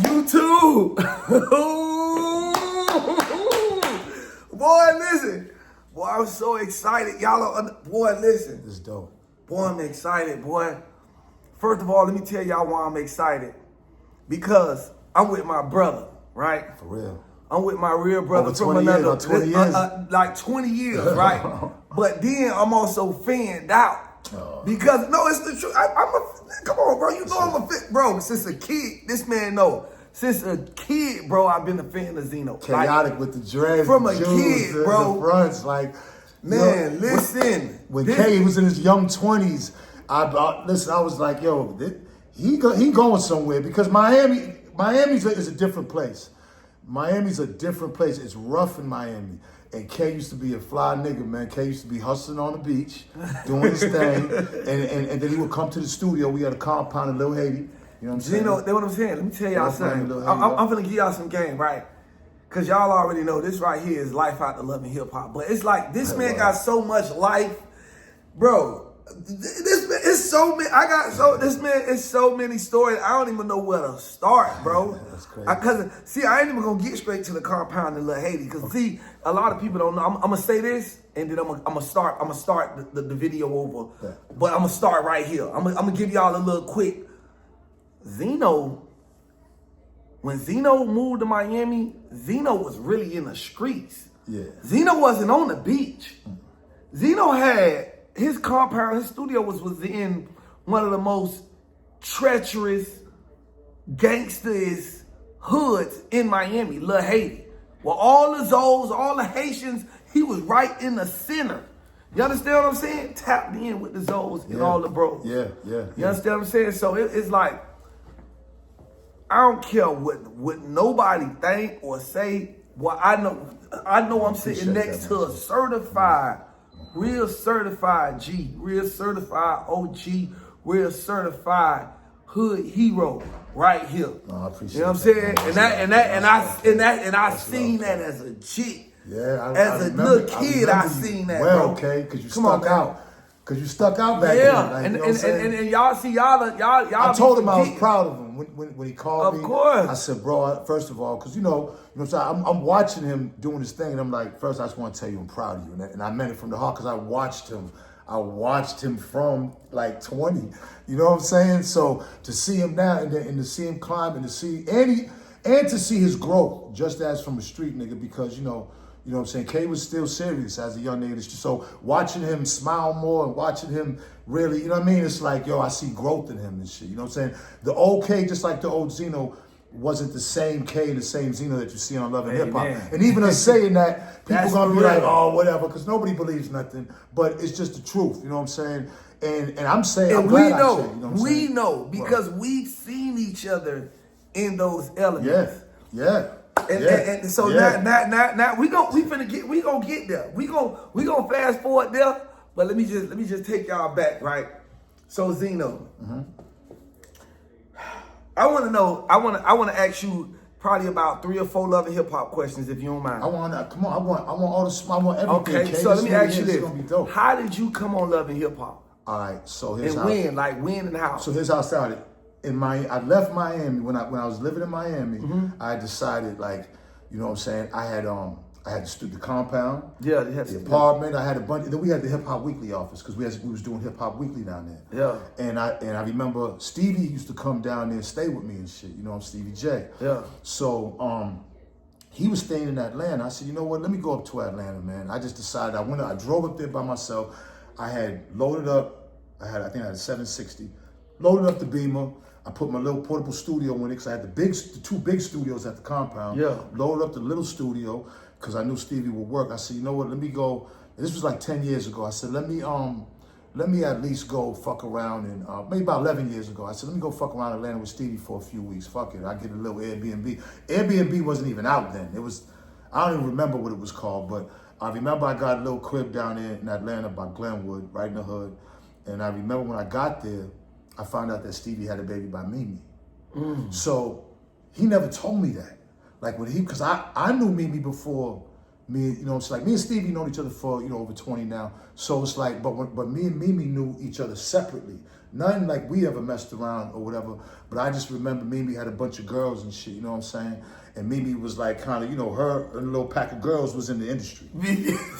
YouTube. Boy, listen. Boy, I'm so excited. Y'all, boy, listen. This is dope. Boy, I'm excited, boy. First of all, let me tell y'all why I'm excited. Because I'm with my brother, right? For real. I'm with my real brother from another, 20 years. Like 20 years, right? But then I'm also fanned out. Because, no, it's the truth. Come on, bro. You know I'm a fit, bro. Since a kid, this man know. Since a kid, bro, I've been a fan of Zino. Chaotic like, with the dreads, from the a Jews, kid, bro. The fronts, like, man, yo, listen. When K was in his young 20s, I was like, yo, he going somewhere because Miami's is a different place. Miami's a different place. It's rough in Miami. And K used to be a fly nigga, man. K used to be hustling on the beach, doing his thing. And then he would come to the studio. We had a compound in Little Haiti. You know what I'm saying? That's what I'm saying. Let me tell y'all something. I'm finna give y'all some game, right? Because y'all already know this right here is life out the love and hip hop. But it's like, this man got so much life. Bro, this man is so many, this man is so many stories. I don't even know where to start, bro. That's crazy. I ain't even gonna get straight to the compound in Little Haiti. Because see, a lot of people don't know. I'm gonna say this, and then I'm gonna start the video over. Yeah. But I'm gonna start right here. I'm gonna give y'all a little quick. Zino, when Zino moved to Miami, Zino was really in the streets. Yeah. Zino wasn't on the beach. Zino had his compound, his studio was in one of the most treacherous, gangsters hoods in Miami, Little Haiti. Where all the Zoes, all the Haitians, he was right in the center. You understand what I'm saying? Tapped in with the Zoes and all the bros. Yeah. You understand what I'm saying? So it's like, I don't care what nobody think or say. Well, I know I'm sitting next to a certified, real certified G, real certified OG, real certified hood hero right here. I appreciate you know what I'm saying? And I seen that as a G. Yeah, as a little kid, I seen that. Well, bro. okay, because you stuck out. Because you stuck out back then. Like, and y'all see y'all. I told him I was proud of him when he called me. Of course. I said, bro, first of all, because you know what I'm saying, I'm watching him doing his thing, and I'm like, first I just want to tell you I'm proud of you, and I meant it from the heart because I watched him from like 20. You know what I'm saying? So to see him now and to see him climb and to see to see his growth, just as from a street nigga, because you know what I'm saying? K was still serious as a young nigga. So watching him smile more and watching him really, you know what I mean? It's like, yo, I see growth in him and shit. You know what I'm saying? The old K, just like the old Zino, wasn't the same K, the same Zino that you see on Love and Hip Hop. And even us saying that, people gonna be like, oh, whatever, because nobody believes nothing. But it's just the truth, you know what I'm saying? And I'm saying, I'm glad I say it, you know what I'm saying? We know, because we've seen each other in those elements. Yeah. And so now we gonna get there. We gonna fast forward there. But let me just take y'all back, right? So Zino, I want to ask you probably about 3 or 4 Love and Hip Hop questions, if you don't mind. I want everything. Okay, so let me ask you this: how did you come on Love and Hip Hop? All right, so here's when and how? So here's how I started. I left Miami when I was living in Miami. I decided, like, you know what I'm saying, I had the compound, the apartment. I had a bunch. Then we had the Hip Hop Weekly office because we was doing Hip Hop Weekly down there. Yeah. And I remember Stevie used to come down there and stay with me and shit. You know, I'm Stevie J. Yeah. So he was staying in Atlanta. I said, you know what? Let me go up to Atlanta, man. I just decided I drove up there by myself. I had loaded up. I think I had a 760. Loaded up the Beamer. I put my little portable studio in it because I had the 2 big studios at the compound. Yeah. Loaded up the little studio because I knew Stevie would work. I said, you know what? Let me go. And this was like 10 years ago. I said, let me at least go fuck around and maybe about 11 years ago. I said, let me go fuck around Atlanta with Stevie for a few weeks. Fuck it. I get a little Airbnb. Airbnb wasn't even out then. It was, I don't even remember what it was called, but I remember I got a little crib down there in Atlanta by Glenwood, right in the hood. And I remember when I got there, I found out that Stevie had a baby by Mimi. So he never told me that. Like because I knew Mimi before me, you know, it's like me and Stevie known each other for, you know, over 20 now. So it's like, but me and Mimi knew each other separately. Nothing like we ever messed around or whatever. But I just remember Mimi had a bunch of girls and shit, you know what I'm saying? And Mimi was like kind of, you know, her and a little pack of girls was in the industry.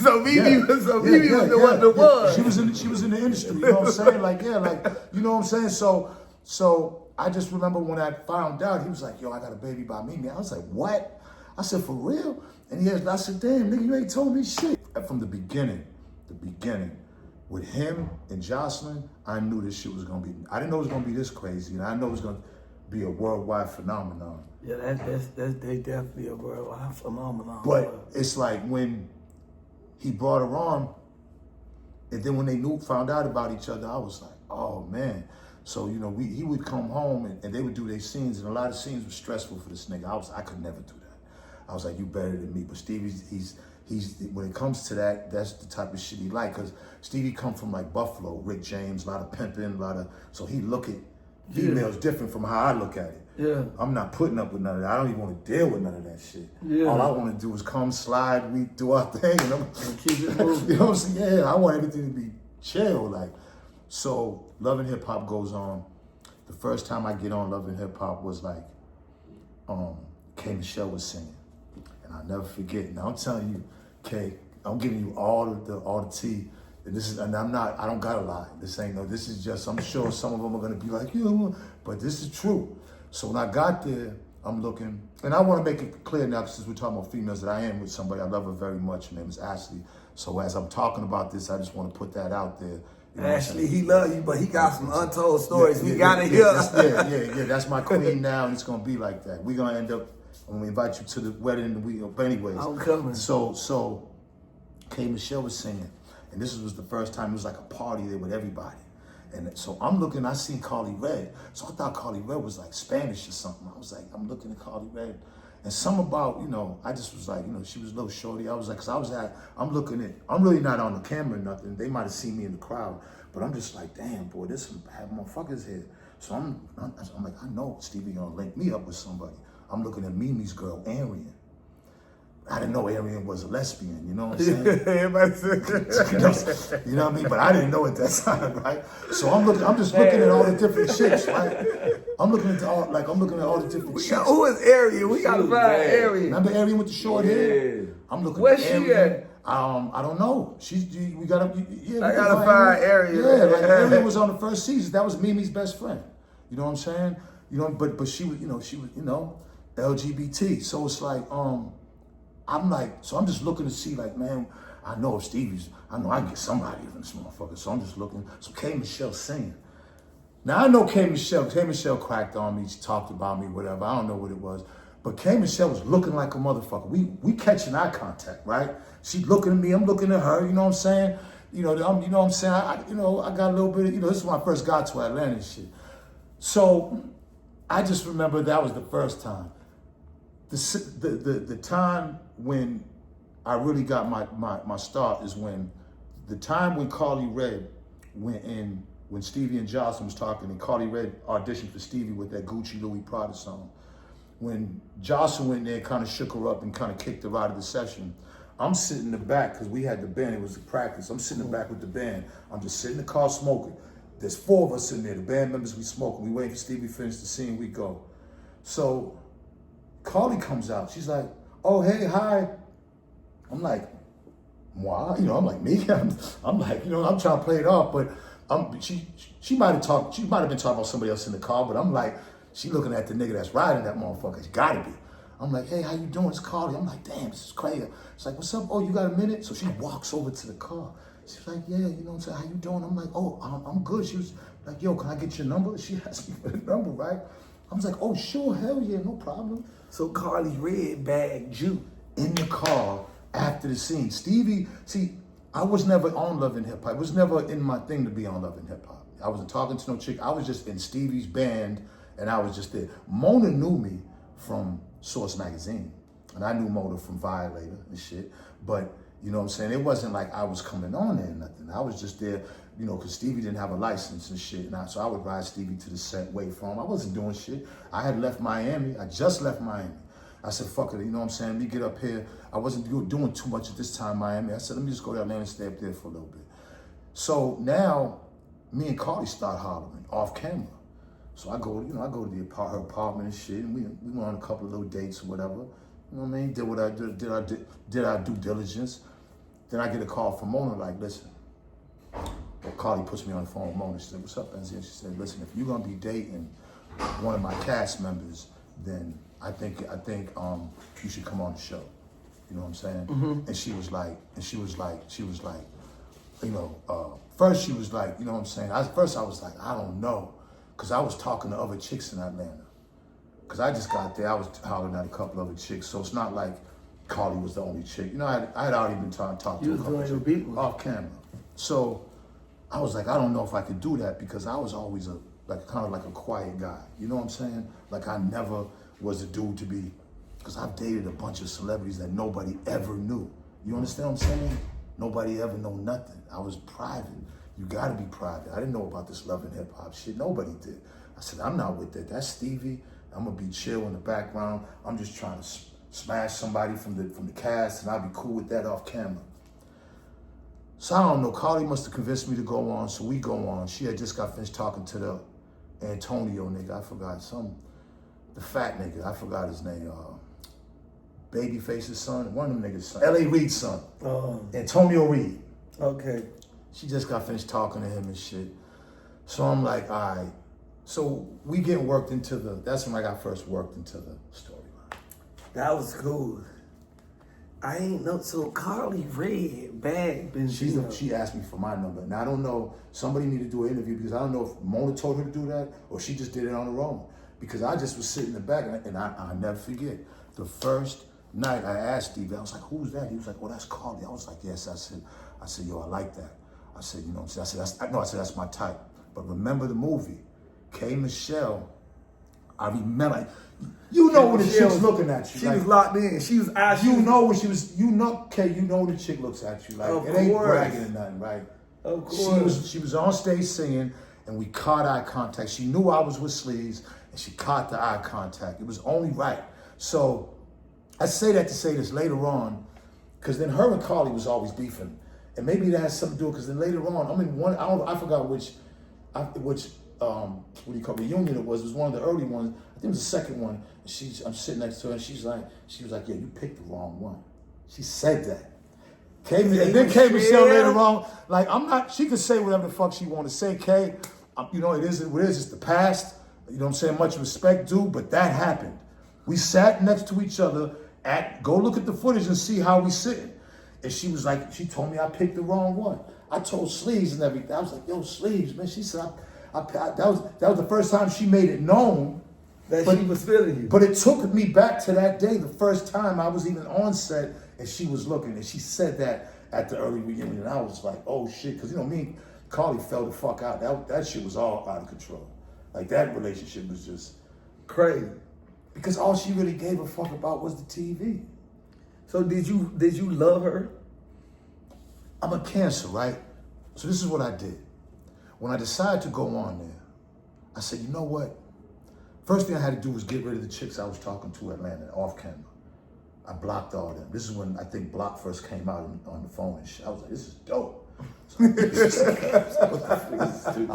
So Mimi was the one that was. She was in the industry, you know what I'm saying? Like, yeah, like, you know what I'm saying? So I just remember when I found out, he was like, yo, I got a baby by Mimi. I was like, what? I said, for real? And I said, damn, nigga, you ain't told me shit. From the beginning, with him and Jocelyn, I knew this shit was gonna be, I didn't know it was gonna be this crazy, and I know it was gonna be a worldwide phenomenon. Yeah, they definitely a worldwide phenomenon. But it's like when he brought her on, and then when they found out about each other, I was like, oh man. So, you know, he would come home and they would do their scenes, and a lot of scenes were stressful for this nigga. I could never do that. I was like, you better than me. But Stevie's, he's when it comes to that, that's the type of shit he like. Cause Stevie come from like Buffalo, Rick James, a lot of pimping, so he look at females different from how I look at it. Yeah. I'm not putting up with none of that. I don't even want to deal with none of that shit. Yeah. All I want to do is come, slide, we do our thing, and keep it moving. You know what I'm saying? Yeah, I want everything to be chill. Like, so Love and Hip Hop goes on. The first time I get on Love and Hip Hop was like, K Michelle was singing. And I'll never forget. Now I'm telling you, K, I'm giving you all the tea. And I don't gotta lie. This is just, I'm sure some of them are gonna be like, yeah, but this is true. So when I got there, I'm looking, and I wanna make it clear now, since we're talking about females, that I am with somebody, I love her very much. Her name is Ashley. So as I'm talking about this, I just wanna put that out there. You know Ashley, he love you, but he got some untold stories we gotta hear. Yeah, that's my queen now, and it's gonna be like that. We're gonna end up, when we invite you to the wedding, but anyways. I'm coming. So K Michelle was singing, and this was the first time it was like a party there with everybody. And so I'm looking, I seen KARLIE REDD. So I thought KARLIE REDD was like Spanish or something. I was like, I'm looking at KARLIE REDD. And some about, you know, I just was like, you know, she was a little shorty. I was like, I'm really not on the camera or nothing. They might have seen me in the crowd, but I'm just like, damn, boy, this have motherfuckers here. So I'm like, I know Stevie gonna link me up with somebody. I'm looking at Mimi's girl, Arian. I didn't know Arian was a lesbian, you know what I'm saying? You know what I mean? But I didn't know at that time, right? So I'm just looking at all the different chicks, right? I'm looking at all the different chicks. Who is Arian? We gotta find Arian. Remember Arian with the short hair? I'm looking Where's at Arian. She at? I don't know. I gotta find Arian. Yeah, like Arian was on the first season. That was Mimi's best friend. You know what I'm saying? You know, but she was, LGBT. So it's like, I'm just looking to see, like, man, I know if I know I can get somebody from this motherfucker. So I'm just looking. So K Michelle singing. Now I know K Michelle cracked on me, she talked about me, whatever. I don't know what it was. But K Michelle was looking like a motherfucker. We catching eye contact, right? She looking at me, I'm looking at her, you know what I'm saying? You know what I'm saying? I got a little bit of, this is when I first got to Atlanta and shit. So I just remember that was the first time. The time when I really got my start is when KARLIE REDD went in, when Stevie and Jocelyn was talking, and KARLIE REDD auditioned for Stevie with that Gucci Louis Prada song. When Jocelyn went in there and kind of shook her up and kind of kicked her out of the session, I'm sitting in the back, because we had the band, it was a practice. I'm sitting in the back with the band. I'm just sitting in the car smoking. There's 4 of us in there, the band members, we smoking. We waiting for Stevie to finish the scene, we go. So KARLIE comes out. She's like, oh, hey, hi. I'm like, moi? You know, I'm like, me? I'm like, you know, I'm trying to play it off, but she might have been talking about somebody else in the car, but I'm like, she looking at the nigga that's riding that motherfucker. It's gotta be. I'm like, hey, how you doing? It's KARLIE. I'm like, damn, this is crazy. She's like, what's up? Oh, you got a minute? So she walks over to the car. She's like, yeah, you know what I'm saying? How you doing? I'm like, oh, I'm good. She was like, yo, can I get your number? She asked me for the number, right? I was like, oh, sure, hell yeah, no problem. So KARLIE REDD bagged you in the car after the scene. Stevie, see, I was never on Love and Hip Hop. It was never in my thing to be on Love and Hip Hop. I wasn't talking to no chick. I was just in Stevie's band, and I was just there. Mona knew me from Source Magazine, and I knew Mona from Violator and shit. But you know what I'm saying? It wasn't like I was coming on there or nothing. I was just there, you know, because Stevie didn't have a license and shit. So I would ride Stevie to the set, wait for him. I wasn't doing shit. I had left Miami. I just left Miami. I said, fuck it, you know what I'm saying? Let me get up here. I wasn't doing too much at this time in Miami. I said, let me just go to Atlanta and stay up there for a little bit. So now, me and KARLIE start hollering off camera. So I go, to her apartment and shit, and we went on a couple of little dates or whatever. You know what I mean? Did what I did our due diligence. Then I get a call from Mona, like, listen. Well, KARLIE puts me on the phone with Mona. She said, what's up, BenZino? She said, listen, if you're gonna be dating one of my cast members, then I think you should come on the show. You know what I'm saying? Mm-hmm. And she was like, you know, first she was like, you know what I'm saying? First I was like, I don't know. Cause I was talking to other chicks in Atlanta. Cause I just got there, I was hollering at a couple other chicks. So it's not like KARLIE was the only chick. You know, I had already been trying to talk to a couple of chicks off camera. So I was like, I don't know if I could do that because I was always kind of like a quiet guy. You know what I'm saying? Like I never was a dude to be, because I've dated a bunch of celebrities that nobody ever knew. You understand what I'm saying? Nobody ever know nothing. I was private. You gotta be private. I didn't know about this love and hip hop shit. Nobody did. I said, I'm not with that. That's Stevie. I'm gonna be chill in the background. I'm just trying to smash somebody from the cast and I'll be cool with that off camera. So I don't know, KARLIE must have convinced me to go on, so we go on. She had just got finished talking to the Antonio nigga, I forgot, the fat nigga, I forgot his name, Babyface's son, one of them niggas' son, L.A. Reid's son, Antonio Reid. Okay. She just got finished talking to him and shit. So I'm like, all right. So we get worked into that's when I got first worked into the storyline. That was cool. I ain't know, so KARLIE read bad BenZino. She asked me for my number. Now I don't know, somebody need to do an interview because I don't know if Mona told her to do that or she just did it on her own. Because I just was sitting in the back and I never forget. The first night I asked Steve, I was like, who's that? He was like, oh, that's KARLIE. I was like, yes. I said, yo, I like that. I said, you know what I'm saying? I said, that's my type. But remember the movie, K. Michelle, I remember, you know when the chick's looking at you. She was locked in. She was out. You know when she was, you know the chick looks at you. Like, it ain't bragging or nothing, right? Of course. She was on stage singing and we caught eye contact. She knew I was with Sleeves and she caught the eye contact. It was only right. So I say that to say this later on, because then her and KARLIE was always beefing. And maybe that has something to do because then later on, I'm in one, I forgot which what do you call it, reunion it was one of the early ones. I think it was the second one. I'm sitting next to her and she was like, yeah, you picked the wrong one. She said that. Then K. Michelle later on, like she could say whatever the fuck she want to say, K. You know, it is what it is, it's the past. You know what I'm saying? Much respect due, but that happened. We sat next to each other go look at the footage and see how we sitting. And she was like, she told me I picked the wrong one. I told Sleeves and everything. I was like, yo, Sleeves, man. She said, that was the first time she made it known that she was feeling you. But it took me back to that day, the first time I was even on set and she was looking. And she said that at the early reunion. And I was like, oh shit. Because, you know, me and KARLIE fell the fuck out. That shit was all out of control. Like that relationship was just crazy. Because all she really gave a fuck about was the TV. So did you love her? I'm a Cancer, right? So this is what I did. When I decided to go on there, I said, you know what? First thing I had to do was get rid of the chicks I was talking to in Atlanta, off camera. I blocked all them. This is when I think Block first came out on the phone and shit. I was like, this is dope. I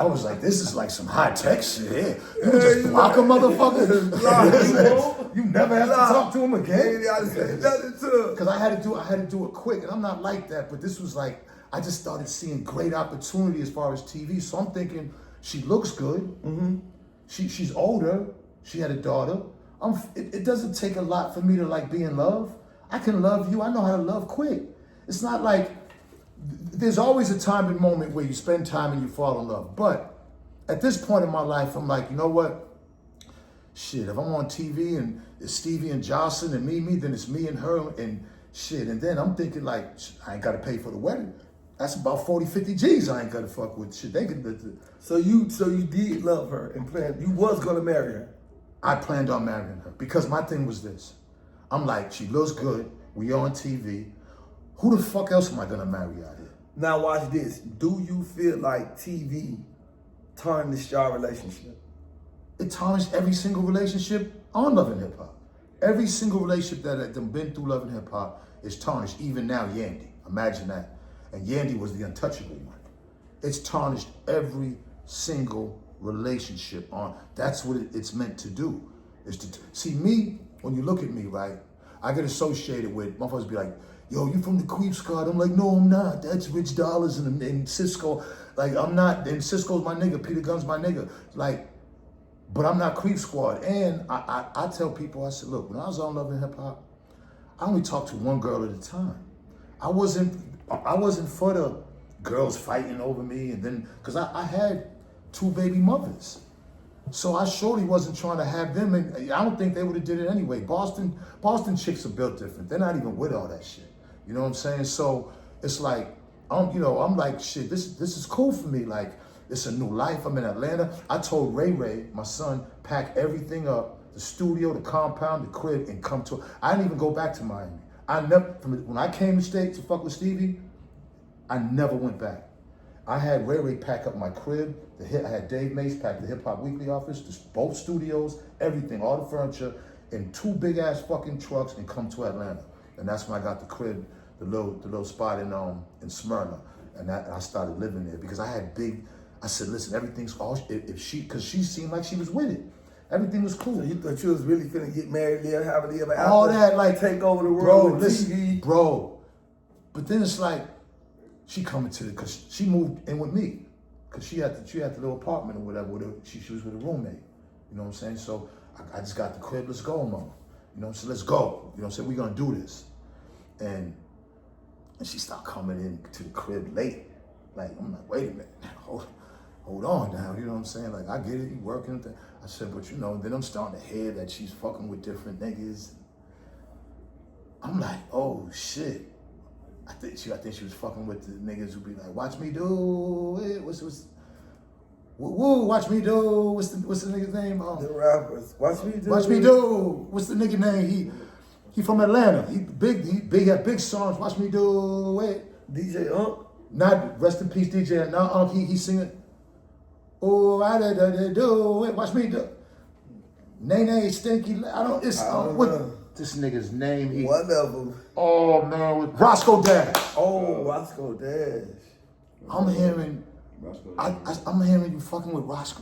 was like, this is like some high tech shit here. You can just block a motherfucker. You never have to talk to him again. Because I had to do it quick, and I'm not like that. But this was like, I just started seeing great opportunity as far as TV. So I'm thinking, she looks good. Mm-hmm. She's older. She had a daughter. It doesn't take a lot for me to like be in love. I can love you. I know how to love quick. It's not like. There's always a time and moment where you spend time and you fall in love. But at this point in my life, I'm like, you know what? Shit, if I'm on TV and it's Stevie and Jocelyn and Mimi, then it's me and her and shit. And then I'm thinking like, I ain't got to pay for the wedding. That's about 40, 50 G's I ain't got to fuck with. Shit, they could. So you did love her and planned, you was going to marry her? I planned on marrying her because my thing was this. I'm like, she looks good. We on TV. Who the fuck else am I gonna marry out here? Now watch this. Do you feel like TV tarnished your relationship? It tarnished every single relationship on Love and Hip Hop. Every single relationship that I've been through Love and Hip Hop is tarnished. Even now, Yandy. Imagine that. And Yandy was the untouchable one. It's tarnished every single relationship on. That's what it's meant to do. Is to see me, when you look at me, right? I get associated with, motherfuckers be like, yo, you from the Creep Squad? I'm like, no, I'm not. That's Rich Dollars and Cisco. Like, I'm not, and Cisco's my nigga, Peter Gunn's my nigga. Like, but I'm not Creep Squad. And I tell people, I said, look, when I was on Love and Hip Hop, I only talked to one girl at a time. I wasn't for the girls fighting over me, and then, because I had 2 baby mothers. So I surely wasn't trying to have them, and I don't think they would have did it anyway. Boston chicks are built different. They're not even with all that shit. You know what I'm saying? So it's like, I'm like, shit, this is cool for me. Like, it's a new life. I'm in Atlanta. I told Ray, my son, pack everything up, the studio, the compound, the crib, and come to, I didn't even go back to Miami. When I came to state to fuck with Stevie, I never went back. I had Ray pack up my crib. I had Dave Mace pack the Hip Hop Weekly office, both studios, everything, all the furniture, in 2 big ass fucking trucks, and come to Atlanta. And that's when I got the crib, the little spot in Smyrna, and I started living there because I said, listen, everything's all because she seemed like she was with it. Everything was cool. So you thought you was really finna get married, live happily ever after? All that, like, take over the world with TV. Bro. But then it's like, she coming to because she moved in with me. Because she had the little apartment or whatever. She was with a roommate. You know what I'm saying? So I just got the crib, let's go, mama. You know what I'm saying? Let's go. You know what I'm saying? We're gonna do this. And she started coming in to the crib late. Like, I'm like, wait a minute, hold on now. You know what I'm saying? Like, I get it, you working. I said, but then I'm starting to hear that she's fucking with different niggas. I'm like, oh shit. I think she was fucking with the niggas who be like, watch me do it. Watch me do. What's the nigga's name? The rappers. Watch me do. Watch me do. What's the nigga name? He from Atlanta. He had big songs. Watch me do it. DJ Unk. Not rest in peace, DJ. No, Unk. He singing. Oh, I do it. Watch me do. Nene Stinky. I don't know. This nigga's name. One of them. Oh man, Roscoe Dash. Oh, Roscoe Dash. I'm hearing you fucking with Roscoe.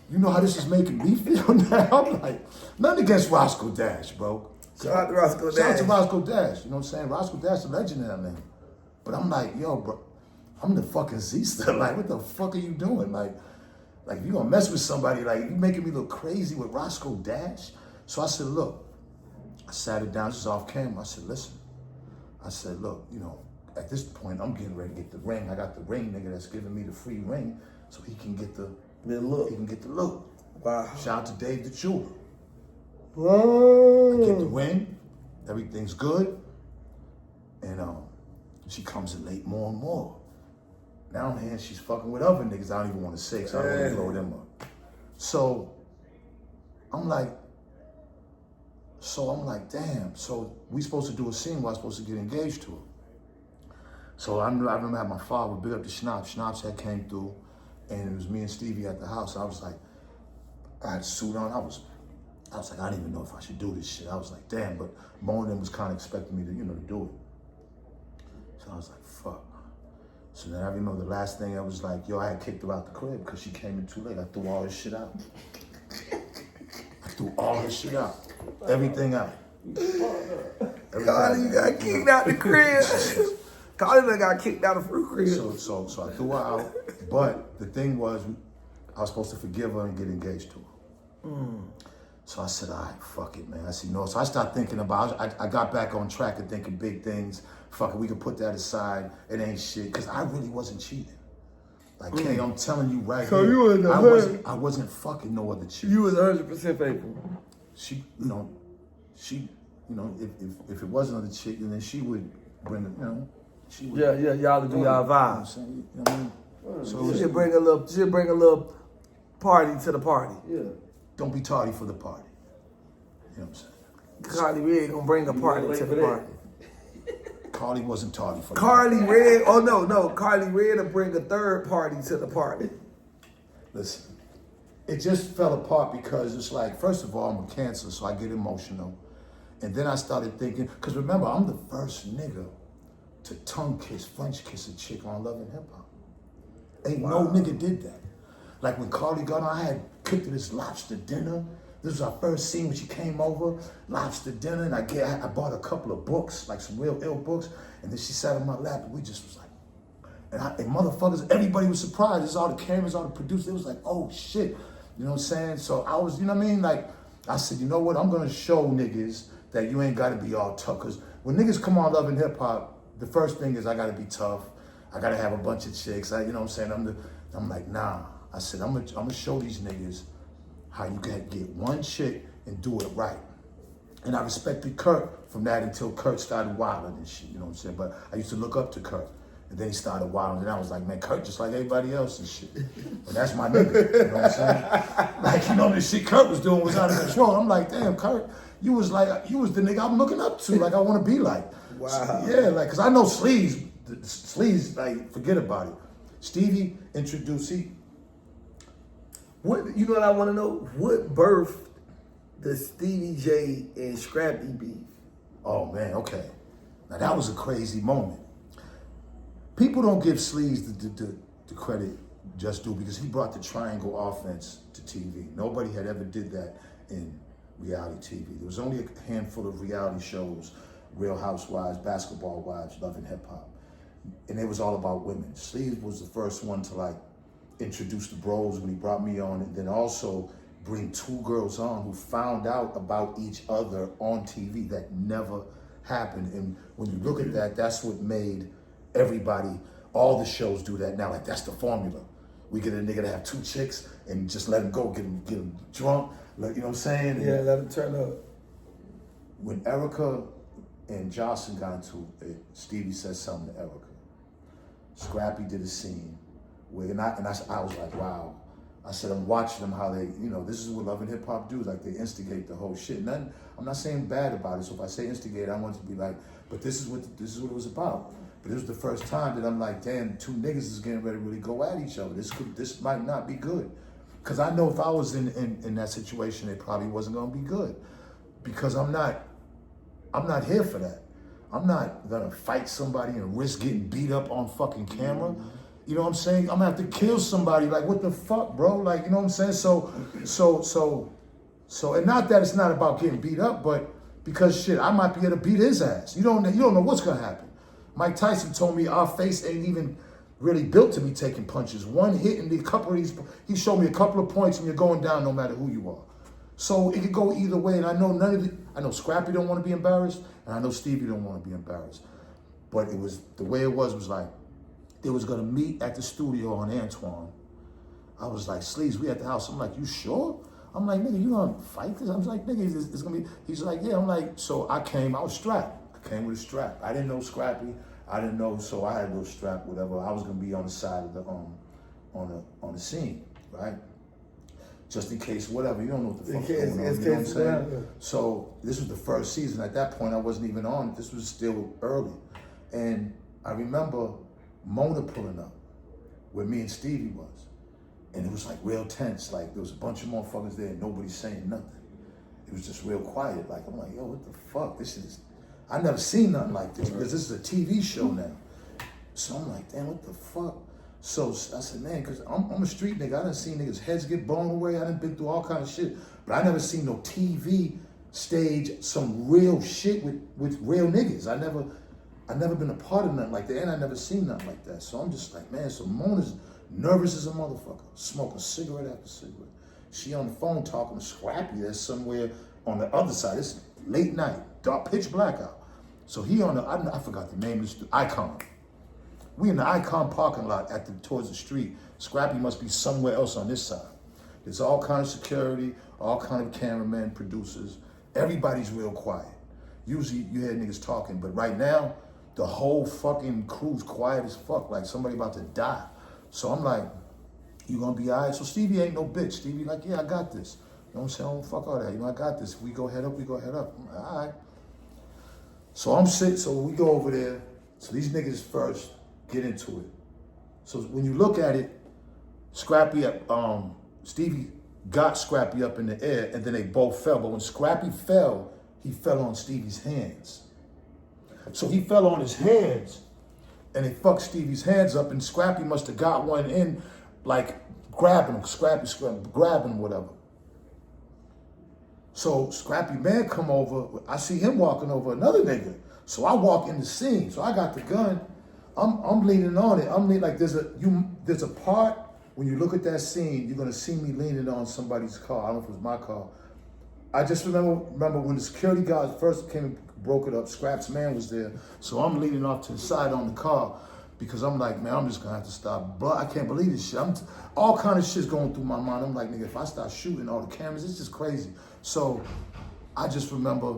You know how this is making me feel now? I'm like, nothing against Roscoe Dash, bro. Shout out to Roscoe Dash. Shout out to Roscoe Dash. You know what I'm saying? Roscoe Dash is a legend in Atlanta. But I'm like, yo, bro, I'm the fucking Z-Star. Like, what the fuck are you doing? Like if you gonna mess with somebody, like, you making me look crazy with Roscoe Dash. So I said, look. I sat it down, this is off camera. I said, listen. I said, look, at this point, I'm getting ready to get the ring. I got the ring nigga that's giving me the free ring so he can get the look. He can get the look. Wow. Shout out to Dave the Jeweler. Whoa. I get the ring. Everything's good. And she comes in late more and more. Now I'm hearing she's fucking with other niggas I don't even want to say, so I don't want to blow them up. So I'm like, damn, so we supposed to do a scene where I'm supposed to get engaged to her. So I remember I had my father big up the Schnapps. Schnapps had came through, and it was me and Stevie at the house. I was like, I had a suit on. I was like, I didn't even know if I should do this shit. I was like, damn, but Mo and them was kind of expecting me to, to do it. So I was like, fuck. So then I remember the last thing I was like, yo, I had kicked her out the crib because she came in too late. I threw all this shit out. Everything out. KARLIE, you got kicked out the crib. KARLIE got kicked out of the crib. So I threw her out. But the thing was, I was supposed to forgive her and get engaged to her. So I said, all right, fuck it, man. I said, no. So I started thinking about, I got back on track and thinking big things. Fuck it, we can put that aside. It ain't shit. Because I really wasn't cheating. Like, Kay, I'm telling you right so here. You was the I wasn't fucking no other chick. You was 100% faithful. She, if it wasn't another chick, then she would bring it, she would. Yeah, y'all would do y'all vibes. You know what I mean? So she'll bring a little party to the party. Yeah. Don't be tardy for the party. You know what I'm saying? KARLIE Red gonna bring a party to the party. KARLIE wasn't tardy for the KARLIE Red, oh no, KARLIE Red will bring a third party to the party. Listen, it just fell apart because it's like, first of all, I'm a Cancer, so I get emotional. And then I started thinking, because remember, I'm the first nigga to tongue kiss, French kiss a chick on Love and Hip Hop. Ain't no nigga did that. Like when KARLIE got on, I had cooked her this lobster dinner. This was our first scene when she came over, lobster dinner, and I bought a couple of books, like some real ill books, and then she sat on my lap, and we just was like, and motherfuckers, everybody was surprised. It's all the cameras, all the producers, it was like, oh shit. You know what I'm saying? So I was, you know what I mean? Like, I said, you know what? I'm gonna show niggas that you ain't gotta be all tough. Cause when niggas come on Love and Hip Hop, the first thing is I gotta be tough. I gotta have a bunch of chicks. You know what I'm saying? I'm like, nah. I said, I'm gonna show these niggas how you can get one chick and do it right. And I respected Kurt from that until Kurt started wilding and shit, you know what I'm saying? But I used to look up to Kurt. And then he started wilding, and I was like, man, Kurt just like everybody else and shit. But that's my nigga, you know what I'm saying? Like, you know, the shit Kurt was doing was out of control. I'm like, damn, Kurt, you was the nigga I'm looking up to, like I want to be like. Wow. So, yeah, like, cause I know Sleaze, like, forget about it. Stevie introduced, what, you know what I want to know? What birthed the Stevie J and Scrappy beef? Oh man, okay. Now that was a crazy moment. People don't give Sleaze the credit just due because he brought the triangle offense to TV. Nobody had ever did that in reality TV. There was only a handful of reality shows, Real Housewives, Basketball Wives, Love and Hip Hop. And it was all about women. Sleaze was the first one to like introduce the bros when he brought me on, and then also bring two girls on who found out about each other on TV. That never happened. And when you look at that, that's what made everybody, all the shows do that now. Like, that's the formula. We get a nigga to have two chicks and just let him go, get him drunk. Like, you know what I'm saying? Yeah, let him turn up. When Erica and Jocelyn got into it, Stevie said something to Erica. Scrappy did a scene where, I was like, wow. I said, I'm watching them how they, you know, this is what Love and Hip Hop do. Like, they instigate the whole shit. Nothing, I'm not saying bad about it. So if I say instigate, I want it to be like, but this is what it was about. But it was the first time that I'm like, damn, two niggas is getting ready to really go at each other. This might not be good. Because I know if I was in that situation, it probably wasn't gonna be good. Because I'm not here for that. I'm not gonna fight somebody and risk getting beat up on fucking camera. You know what I'm saying? I'm gonna have to kill somebody. Like, what the fuck, bro? Like, you know what I'm saying? So, and not that it's not about getting beat up, but because shit, I might be able to beat his ass. You don't know what's gonna happen. Mike Tyson told me our face ain't even really built to be taking punches. One hit and he showed me a couple of points and you're going down no matter who you are. So it could go either way, and I know Scrappy don't want to be embarrassed, and I know Stevie don't want to be embarrassed. But it was, the way it was like, they was gonna meet at the studio on Antoine. I was like, Sleaze, we at the house. I'm like, you sure? I'm like, nigga, you gonna fight this? I was like, nigga, it's gonna be, he's like, yeah. I'm like, so I was strapped. I came with a strap. I didn't know Scrappy. I didn't know, so I had a little strap, whatever. I was gonna be on the side of the, on the scene, right? Just in case, whatever, you don't know what the fuck's going on, you know what I'm saying? So this was the first season. At that point, I wasn't even on. This was still early. And I remember Mona pulling up where me and Stevie was. And it was like real tense. Like, there was a bunch of motherfuckers there and nobody's saying nothing. It was just real quiet. Like, I'm like, yo, what the fuck? I never seen nothing like this because this is a TV show now. So I'm like, damn, what the fuck? So I said, man, because I'm a street nigga. I done seen niggas' heads get blown away. I done been through all kind of shit. But I never seen no TV stage some real shit with real niggas. I never been a part of nothing like that, and I never seen nothing like that. So I'm just like, man, so Mona's nervous as a motherfucker, smoking cigarette after cigarette. She on the phone talking to Scrappy that's somewhere on the other side. It's late night, dark, pitch black out. So he on the, I forgot the name of the Icon. We in the Icon parking lot towards the street. Scrappy must be somewhere else on this side. There's all kind of security, all kind of cameramen, producers. Everybody's real quiet. Usually you hear niggas talking, but right now, the whole fucking crew's quiet as fuck, like somebody about to die. So I'm like, you gonna be all right? So Stevie ain't no bitch. Stevie like, yeah, I got this. You know what I'm saying? Don't fuck all that. You know, I got this. If we go head up, we go head up. I'm like, all right. So I'm sitting, so we go over there. So these niggas first get into it. So when you look at it, Stevie got Scrappy up in the air and then they both fell. But when Scrappy fell, he fell on Stevie's hands. So he fell on his hands, and they fucked Stevie's hands up, and Scrappy must have got one in, like grabbing him, grabbing him, whatever. So Scrappy Man come over, I see him walking over another nigga. So I walk in the scene, so I got the gun, I'm leaning on it. I'm leaning, like there's a part, when you look at that scene, you're gonna see me leaning on somebody's car. I don't know if it was my car. I just remember when the security guards first came and broke it up, Scrap's man was there. So I'm leaning off to the side on the car because I'm like, man, I'm just gonna have to stop. But I can't believe this shit. All kind of shit's going through my mind. I'm like, nigga, if I start shooting all the cameras, it's just crazy. So I just remember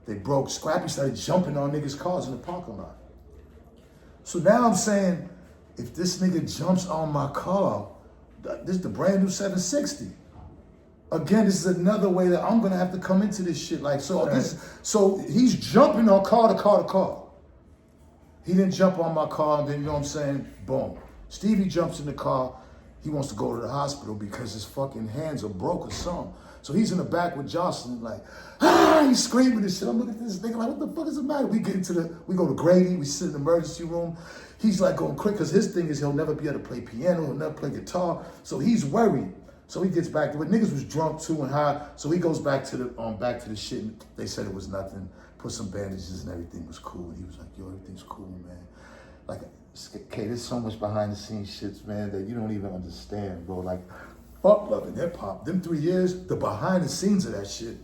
they broke, Scrappy started jumping on niggas' cars in the parking lot. So now I'm saying, if this nigga jumps on my car, this is the brand new 760. Again, this is another way that I'm gonna have to come into this shit. Like, so so he's jumping on car to car to car. He didn't jump on my car, and then, you know what I'm saying? Boom. Stevie jumps in the car. He wants to go to the hospital because his fucking hands are broke or something. So he's in the back with Jocelyn, like, he's screaming and shit. I'm looking at this nigga like, what the fuck is the matter? We go to Grady, we sit in the emergency room. He's like going quick, because his thing is he'll never be able to play piano, he'll never play guitar. So he's worried. So he gets back to it. Niggas was drunk too and high. So he goes back to the shit, and they said it was nothing. Put some bandages and everything was cool. And he was like, yo, everything's cool, man. Like, okay, there's so much behind the scenes shits, man, that you don't even understand, bro. Like, fuck Love and Hip Hop. Them 3 years, the behind the scenes of that shit.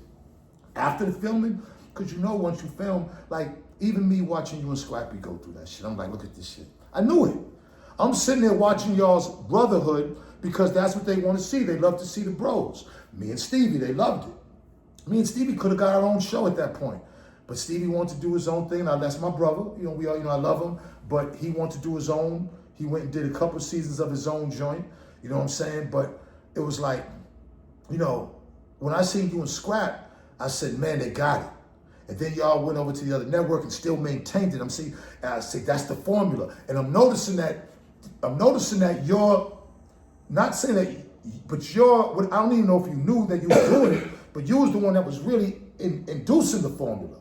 After the filming, because you know once you film, like, even me watching you and Scrappy go through that shit, I'm like, look at this shit. I knew it. I'm sitting there watching y'all's brotherhood because that's what they want to see. They love to see the bros. Me and Stevie, they loved it. Me and Stevie could have got our own show at that point. But Stevie wanted to do his own thing. Now, that's my brother. You know, I love him. But he wanted to do his own. He went and did a couple seasons of his own joint. You know what I'm saying? But it was like, you know, when I seen you and Scrap, I said, man, they got it. And then y'all went over to the other network and still maintained it. I say that's the formula. And I'm noticing that you're, not saying that, but you're, I don't even know if you knew that you were doing it, but you was the one that was really inducing the formula.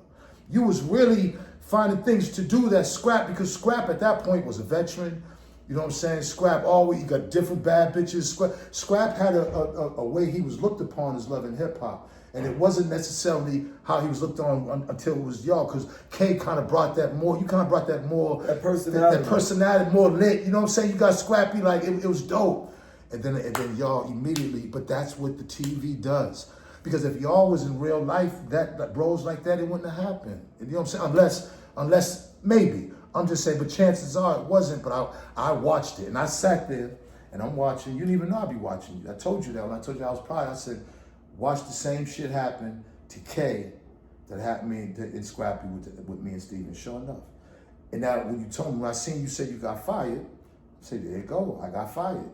You was really finding things to do that Scrap, because Scrap at that point was a veteran. You know what I'm saying? Scrap always, he got different bad bitches. Scrap had a way he was looked upon as Love and Hip Hop. And it wasn't necessarily how he was looked on until it was y'all, because K kind of brought that more, you kind of brought that more, that personality more lit. You know what I'm saying? You got Scrappy, like, it was dope. And then y'all immediately, but that's what the TV does. Because if y'all was in real life, that bros like that, it wouldn't have happened. You know what I'm saying? Unless maybe. I'm just saying, but chances are it wasn't, but I watched it. And I sat there, and I'm watching. You didn't even know I'd be watching you. I told you that when I told you I was proud. I said, watch the same shit happen to K that happened in Scrappy with me and Steven. Sure enough. And now when you told me, when I seen you say you got fired, I said, there you go, I got fired.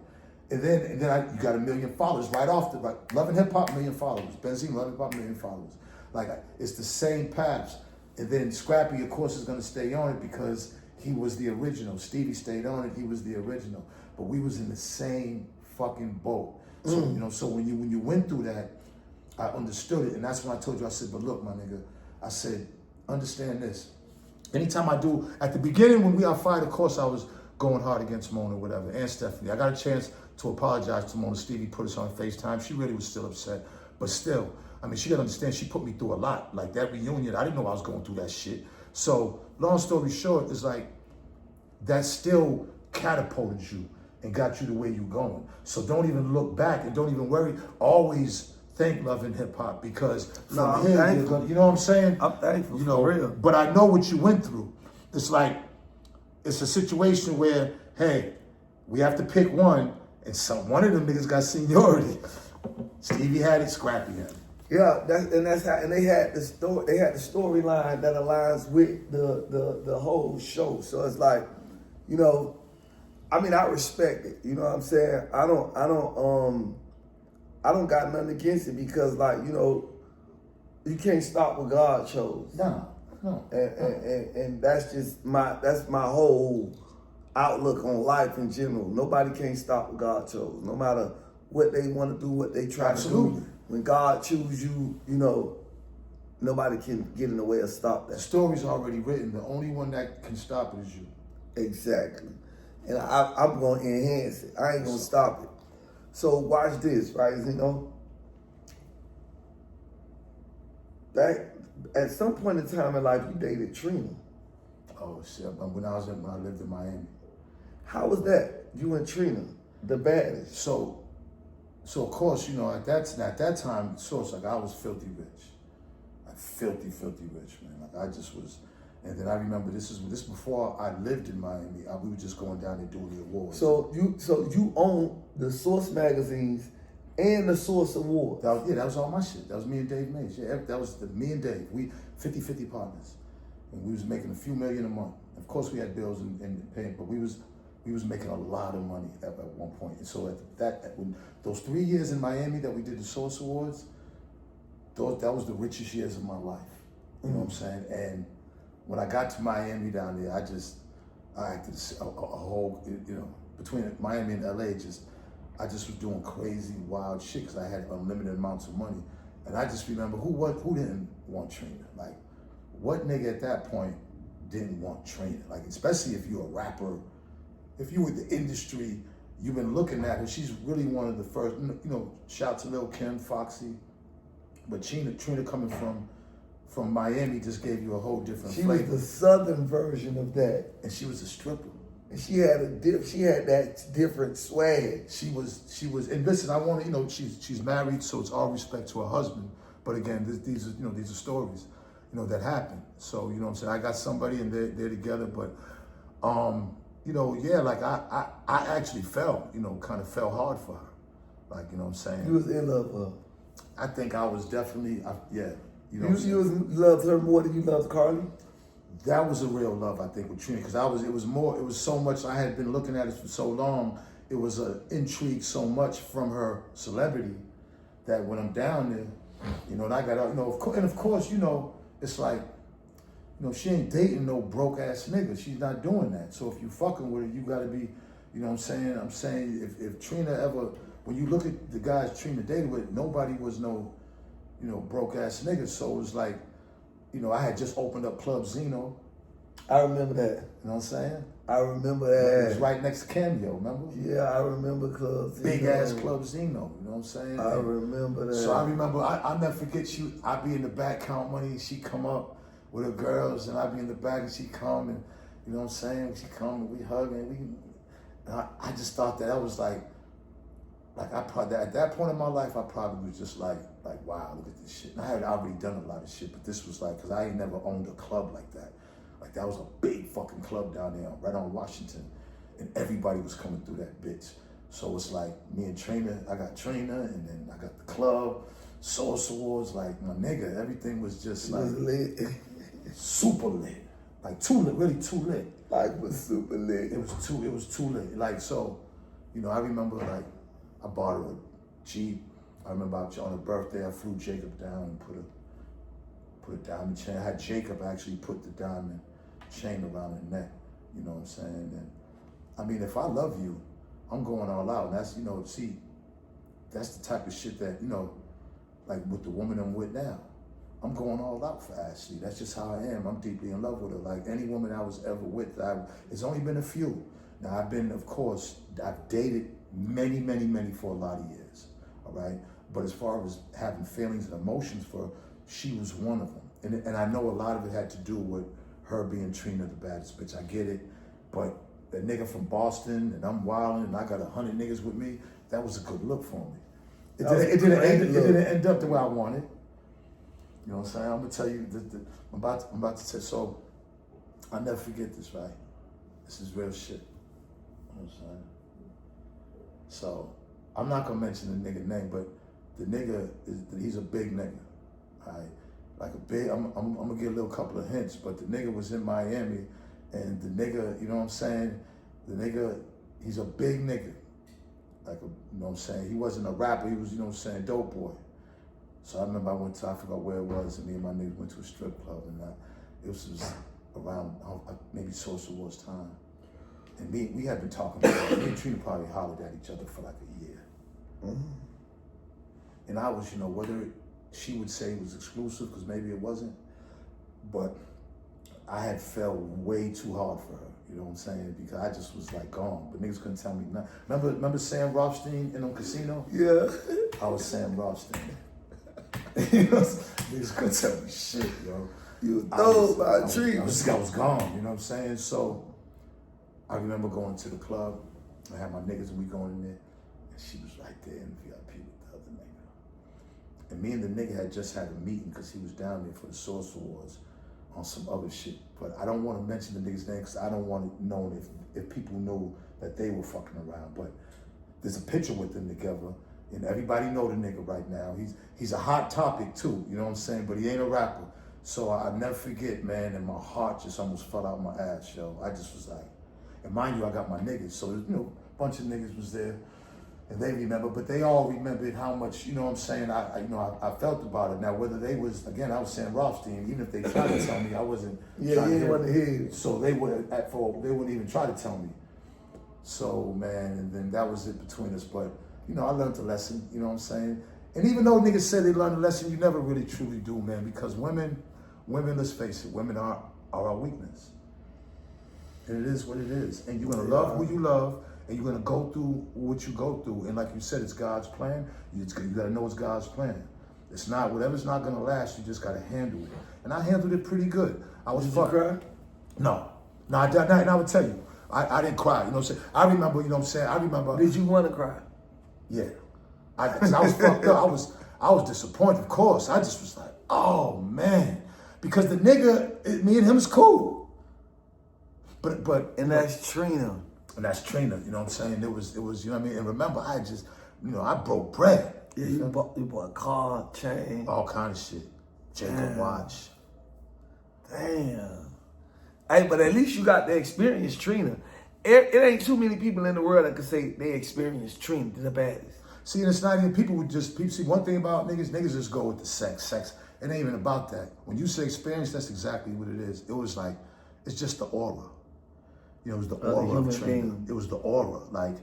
And then you got 1 million followers right off the, like, Love and Hip Hop, 1 million followers. BenZino, Love and Hip Hop, 1 million followers. Like, it's the same paths. And then Scrappy, of course, is gonna stay on it because he was the original. Stevie stayed on it, he was the original. But we was in the same fucking boat. So, you know, so when you went through that, I understood it. And that's when I told you, I said, but look, my nigga, I said, understand this. Anytime I do, at the beginning when we got fired, of course, I was going hard against Mona or whatever, and Stephanie. I got a chance to apologize to Mona. Stevie put us on FaceTime. She really was still upset. But still, I mean, she got to understand, she put me through a lot. Like, that reunion, I didn't know I was going through that shit. So, long story short, it's like, that still catapulted you and got you the way you're going. So don't even look back and don't even worry. Always thank Love and Hip Hop, because from here, you're gonna, you know what I'm saying? I'm thankful, you know, for real. But I know what you went through. It's like, it's a situation where, hey, we have to pick one, and one of them niggas got seniority. Stevie had it, Scrappy had it. Yeah, and they had the story. They had the storyline that aligns with the whole show. So it's like, you know, I mean, I respect it. You know what I'm saying? I don't got nothing against it, because, like, you know, you can't stop what God chose. No. And that's just my whole outlook on life in general. Nobody can't stop what God chose. No matter what they want to do, what they try to do. When God chooses you, you know, Nobody can get in the way or stop that. The story's already written. The only one that can stop it is you. Exactly. And I'm going to enhance it. I ain't going to stop it. So watch this, right? You know, that at some point in time in life, you dated Trina. Oh shit! When I lived in Miami. How was that? You and Trina, the baddest. So of course, you know, at that time, so it's like I was filthy rich, like filthy rich, man. Like I just was. And then I remember this before I lived in Miami. We were just going down there doing the awards. So you own the Source magazines and the Source Awards. That was all my shit. That was me and Dave Mays. Yeah, that was me and Dave. We 50-50 partners, and we was making a few million a month. Of course, we had bills and paying, but we was making a lot of money at one point. And so when those 3 years in Miami that we did the Source Awards, that was the richest years of my life. You know what I'm saying? And when I got to Miami down there, I acted a whole, you know, between Miami and LA, I just was doing crazy, wild shit because I had unlimited amounts of money. And I just remember who didn't want Trina? Like, what nigga at that point didn't want Trina? Like, especially if you're a rapper, if you were in the industry, you've been looking at her. She's really one of the first, you know, shout out to Lil Kim, Foxy. But Trina coming from Miami just gave you a whole different flavor. She was the southern version of that. And she was a stripper. And she had that different swag. She was, and listen, I want to, you know, she's married, so it's all respect to her husband. But again, these are stories, you know, that happen. So, you know what I'm saying? I got somebody and they're together, but, you know, yeah, like I actually kind of fell hard for her. Like, you know what I'm saying? You was in love with her. I think I was definitely, yeah. You know, you loved her more than you loved KARLIE? That was a real love, I think, with Trina, because it was so much, I had been looking at it for so long, it was an intrigue so much from her celebrity that when I'm down there, you know, and I got out, you know, of course, you know, it's like, you know, she ain't dating no broke ass nigga. She's not doing that. So if you fucking with her, you gotta be, you know what I'm saying? I'm saying if Trina ever, when you look at the guys Trina dated with, nobody was no, you know, broke ass niggas. So it was like, you know, I had just opened up Club Zino. I remember that. You know what I'm saying? I remember that. It was right next to Cameo, remember? Yeah, I remember Club Zino. Big ass Club Zino, you know what I'm saying? I remember that. So I remember, I'll never forget you. I'd be in the back count money, she come up with her girls, and I'd be in the back and she come and, you know what I'm saying? She come and we hug and I just thought that was like I probably, at that point in my life, I probably was just like, wow, look at this shit. And I had already done a lot of shit, but this was like, because I ain't never owned a club like that. Like, that was a big fucking club down there, right on Washington. And everybody was coming through that bitch. So it's like, me and Trina, I got Trina, and then I got the club, Source Awards, like, my nigga, everything was just like, lit. Super lit. Like, too lit, really too lit. Like, it was super lit. It was too lit. Like, so, you know, I remember, like, I bought her a Jeep. I remember on her birthday, I flew Jacob down and put a diamond chain. I had Jacob actually put the diamond chain around her neck. You know what I'm saying? And I mean, if I love you, I'm going all out. And that's, you know, see, that's the type of shit that, you know, like with the woman I'm with now, I'm going all out for Ashley. That's just how I am. I'm deeply in love with her. Like any woman I was ever with, it's only been a few. Now I've dated many for a lot of years, all right? But as far as having feelings and emotions for her, she was one of them. And I know a lot of it had to do with her being Trina the baddest bitch. I get it, but that nigga from Boston and I'm wilding and I got 100 niggas with me, that was a good look for me. It didn't end up the way I wanted. You know what I'm saying? I'm gonna tell you, I'm about to say, so I'll never forget this, right? This is real shit. You know what I'm saying? So, I'm not gonna mention the nigga name, but the nigga, he's a big nigga, all right? Like a big, I'm gonna give a little couple of hints, but the nigga was in Miami, and the nigga, you know what I'm saying? The nigga, he's a big nigga. Like, you know what I'm saying? He wasn't a rapper, he was, you know what I'm saying, dope boy. So I remember I forgot where it was, and me and my niggas went to a strip club, and it was just around maybe Source Awards time. And we had been talking about it. Me and Trina probably hollered at each other for like a year. Mm-hmm. And I was, you know, whether she would say it was exclusive because maybe it wasn't, but I had fell way too hard for her. You know what I'm saying? Because I just was like gone, but niggas couldn't tell me nothing. Remember Sam Rothstein in Casino? Yeah. I was Sam Rothstein. Niggas couldn't tell me shit, yo. You throw by a tree. I was gone, you know what I'm saying? So I remember going to the club. I had my niggas and we going in there. And she was right there in the VIP with the other nigga. And me and the nigga had just had a meeting because he was down there for the Source Awards on some other shit. But I don't want to mention the nigga's name because I don't want it known if people knew that they were fucking around. But there's a picture with them together. And everybody know the nigga right now. He's a hot topic too, you know what I'm saying? But he ain't a rapper. So I never forget, man, and my heart just almost fell out my ass, yo. I just was like, and mind you, I got my niggas. So, you know, a bunch of niggas was there and they remember, but they all remembered how much, you know what I'm saying, I felt about it. Now, whether they was, again, I was saying Rothstein, even if they tried to tell me, I wasn't trying to hear you. So they wouldn't even try to tell me. So, man, and then that was it between us. But, you know, I learned the lesson, you know what I'm saying? And even though niggas say they learned a lesson, you never really truly do, man, because women, let's face it, women are our weakness. And it is what it is. And you're gonna love who you love, and you're gonna go through what you go through. And like you said, it's God's plan. You gotta know it's God's plan. It's not, whatever's not gonna last, you just gotta handle it. And I handled it pretty good. I was fucked. Did you cry? No, I would tell you, I didn't cry, you know what I'm saying? I remember, you know what I'm saying? Did you wanna cry? Yeah. I was fucked up. I was disappointed, of course. I just was like, oh man. Because the nigga, me and him is cool. But and that's Trina. And that's Trina, you know what I'm saying? It was, you know what I mean? And remember, I just, you know, I broke bread. Yeah, you bought a car, chain. All kind of shit. Jacob watch. Damn. Hey, but at least you got the experience, Trina. It ain't too many people in the world that can say they experienced Trina, the baddest. See, and it's not even, people see, one thing about niggas just go with the sex. It ain't even about that. When you say experience, that's exactly what it is. It was like, it's just the aura. You know, it was the aura of Trina. It was the aura. Like,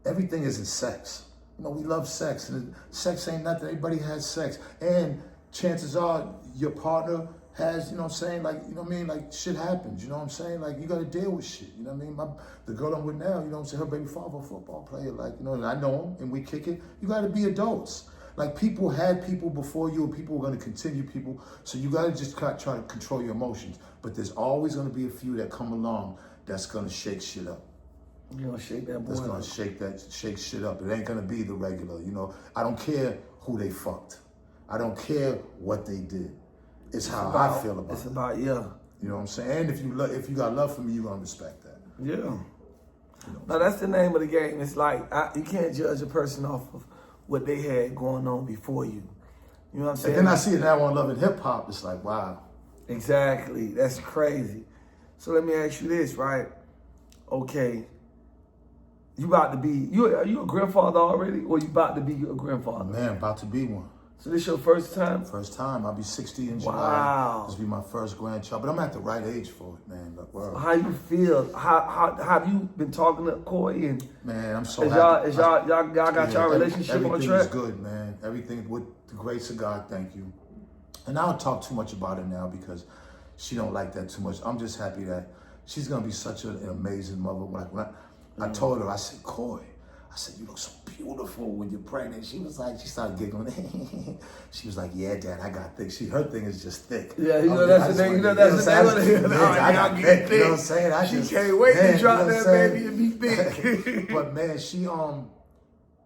everything isn't sex. You know, we love sex, and sex ain't nothing. Everybody has sex. And chances are your partner has, you know what I'm saying, like, you know what I mean, like, shit happens, you know what I'm saying? Like, you gotta deal with shit, you know what I mean? The girl I'm with now, you know what I'm saying, her baby father, a football player, like, you know, and I know him, and we kick it. You gotta be adults. Like, people had people before you, and people were gonna continue people, so you gotta just try to control your emotions. But there's always gonna be a few that come along that's gonna shake shit up. You gonna shake that boy That's gonna shake shit up. It ain't gonna be the regular, you know? I don't care who they fucked. I don't care what they did. It's how I feel about it. It's about, yeah. You know what I'm saying? And if you got love for me, you're gonna respect that. Yeah. You know no, that's the name of the game. It's like, you can't judge a person off of what they had going on before you. You know what I'm saying? And then I see it now on Love and Hip Hop. It's like, wow. Exactly. That's crazy. So let me ask you this, right? Okay. You about to be, are you a grandfather already? Or you about to be a grandfather? Man, about to be one. So this your first time? First time. I'll be 60 in July. Wow. This will be my first grandchild. But I'm at the right age for it, man. Look, so how you feel? How have you been talking to KOI? And man, I'm so happy. Y'all got y'all relationship on track? Everything is good, man. Everything with the grace of God, thank you. And I don't talk too much about it now because she don't like that too much. I'm just happy that she's gonna be such an amazing mother. When I told her, I said, KOI, I said, you look so beautiful when you're pregnant. She was like, she started giggling. She was like, yeah, Dad, I got thick. Her thing is just thick. Yeah, you know that's the name. You know that's the name of it. I got thick. You know what I'm saying? She can't wait to drop that baby and be big. But man,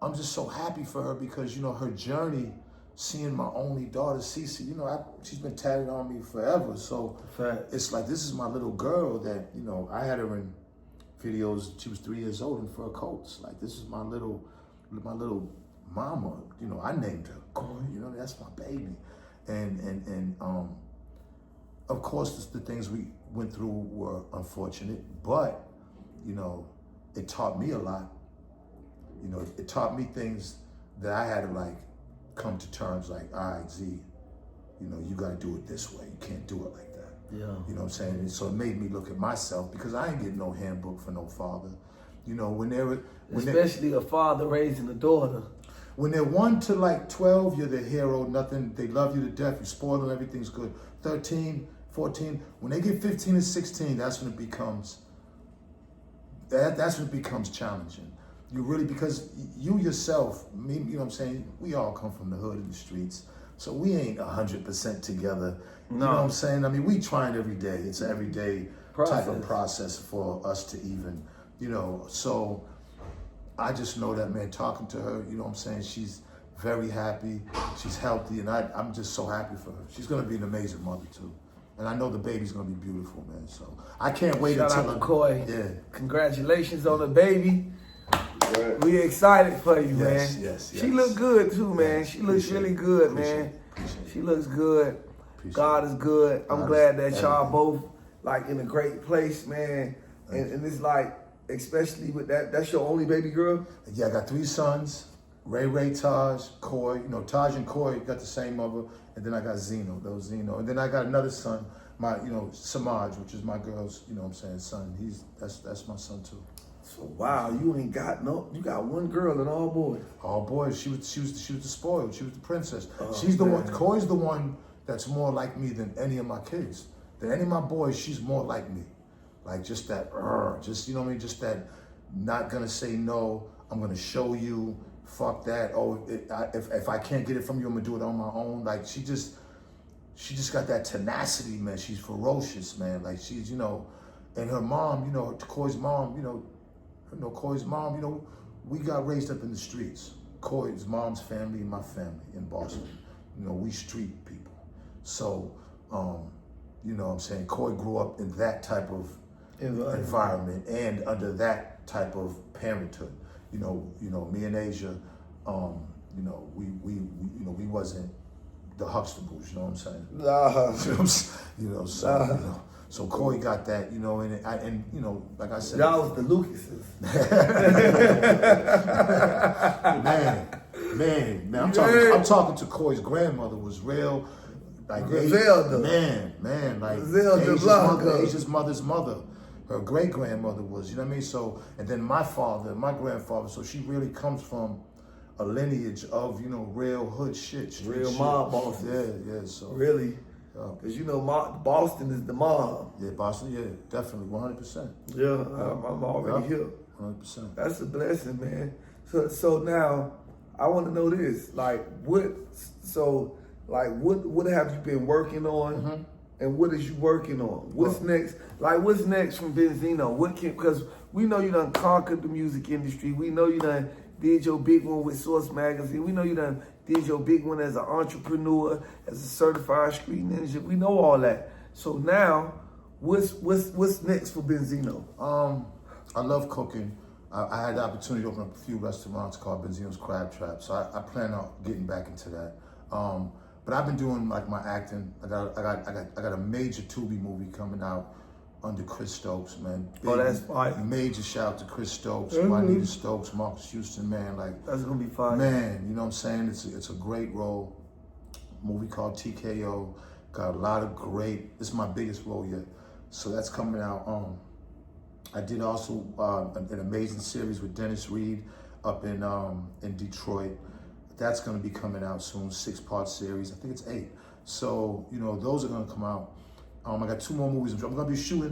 I'm just so happy for her because, you know, her journey, seeing my only daughter, Cece, you know, she's been tatted on me forever. So it's like, this is my little girl that, you know, I had her in videos. She was 3 years old in fur coats. Like, this is my little mama. You know, I named her KOI. You know, that's my baby. And of course, the things we went through were unfortunate, but you know, it taught me a lot. You know, it taught me things that I had to like come to terms like, all right, Z, you know, you got to do it this way. You can't do it like that. Yeah. You know what I'm saying? And so it made me look at myself because I ain't getting no handbook for no father. You know, especially a father raising a daughter. When they're 1 to like 12, you're their hero, nothing, they love you to death, you spoil them, everything's good. 13, 14, when they get 15 and 16, that's when it becomes, that's when it becomes challenging. You really, because you yourself, me, you know what I'm saying, we all come from the hood and the streets, so we ain't 100% together. You know what I'm saying? I mean, we trying every day. It's an everyday type of process for us to even, you know, so I just know that, man, talking to her, you know what I'm saying, she's very happy, she's healthy, and I'm just so happy for her. She's gonna be an amazing mother too. And I know the baby's gonna be beautiful, man, so I can't wait until— Shout out to KOI. Yeah. Congratulations on the baby. Right. We excited for you, man. Yes. She look good too, man. She looks really good, man. She looks good. God is good. I'm glad that y'all both like in a great place, man. And it's like, especially with that's your only baby girl? Yeah, I got 3 sons, Ray, Taj, KOI. You know, Taj and KOI got the same mother. And then I got Zeno, And then I got another son, my, you know, Samaj, which is my girl's, you know what I'm saying, son. That's my son too. So wow, you ain't got you got one girl and all boys. All boys. She was the spoiled. She was the princess. She's the one. KOI's the one that's more like me than any of my kids. Than any of my boys, she's more like me. Like just that, just, you know what I mean? Just that, not gonna say no. I'm gonna show you. Fuck that. Oh, if I can't get it from you, I'm gonna do it on my own. Like she just got that tenacity, man. She's ferocious, man. Like she's, you know, and her mom, you know, KOI's mom, KOI's mom, you know, we got raised up in the streets. KOI's mom's family and my family in Boston. You know, we street people. So, you know what I'm saying, KOI grew up in that type of environment and under that type of parenthood. You know, me and Asia, you know, we wasn't the Huxtables, you know what I'm saying? You know, so KOI got that, you know, and you know, like I said, y'all was the Lucases. man, I'm talking to KOI's grandmother was real, like Griselda. Man, like Asia's mother's mother. Her great grandmother was, you know what I mean? So, and then my grandfather, so she really comes from a lineage of, you know, real hood shit. Real mob bosses. Yeah, so. Really? Because, you know, Boston is the mob. Yeah, Boston, yeah, definitely, 100%. Yeah, I'm already here. 100%. That's a blessing, man. So now, I want to know this. Like, what have you been working on? Mm-hmm. And what is you working on? What's next? Like, what's next from BenZino? Because we know you done conquered the music industry. We know you done did your big one with Source Magazine. We know you done did your big one as an entrepreneur, as a certified street ninja. We know all that. So now, what's next for BenZino? I love cooking. I had the opportunity to open up a few restaurants called BenZino's Crab Trap. So I plan on getting back into that. But I've been doing like my acting. I got a major Tubi movie coming out under Chris Stokes, man. Big, that's fine. Major shout out to Chris Stokes, Juanita Stokes, Marcus Houston, man. Like that's gonna be fine. Man, you know what I'm saying? It's a great role. Movie called TKO. Got a lot of great. This is my biggest role yet. So that's coming out. I did also an amazing series with Dennis Reed up in Detroit. That's going to be coming out soon, 6-part series. I think it's 8. So, you know, those are going to come out. I got 2 more movies. I'm going to be shooting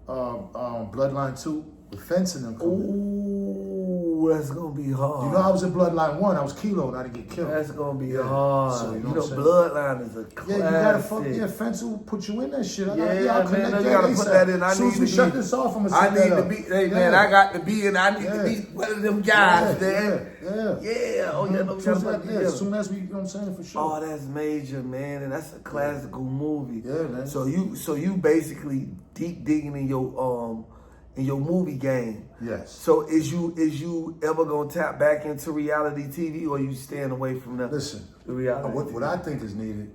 Bloodline 2 with Fence and them coming. Ooh, that's going to be hard. You know, I was in Bloodline 1. I was Kilo and I didn't get killed. That's going to be hard. So, you know Bloodline is a classic. Yeah, you got to fuck, Fence will put you in that shit. I'll man, you got to put that in. As soon as we shut this off, I'm going to set that up. Man, I got to be in. I need to be one of them guys, man. Yeah. Oh, yeah, no, as soon as we, you know what I'm saying, for sure. Oh, that's major, man, and that's a classical movie. Yeah, man. So you basically deep digging in your movie game. Yes. So is you ever gonna tap back into reality TV, or you staying away from that? Listen, the reality. What I think is needed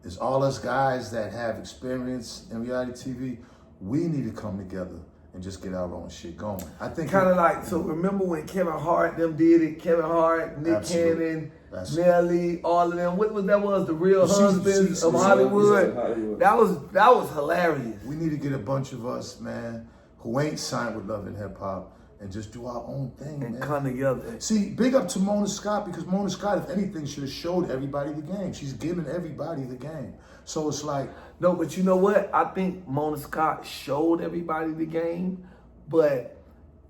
is all us guys that have experience in reality TV. We need to come together and just get our own shit going. I think kind of like, so remember when Kevin Hart them did it? Kevin Hart, Nick Cannon, Nelly, all of them. What was that? Was the Real Husbands of Hollywood? That was hilarious. We need to get a bunch of us, man, who ain't signed with Love and Hip Hop, and just do our own thing, and man. come together. See, big up to Mona Scott, because Mona Scott, if anything, should have showed everybody the game. She's giving everybody the game. So it's like... No, but you know what? I think Mona Scott showed everybody the game, but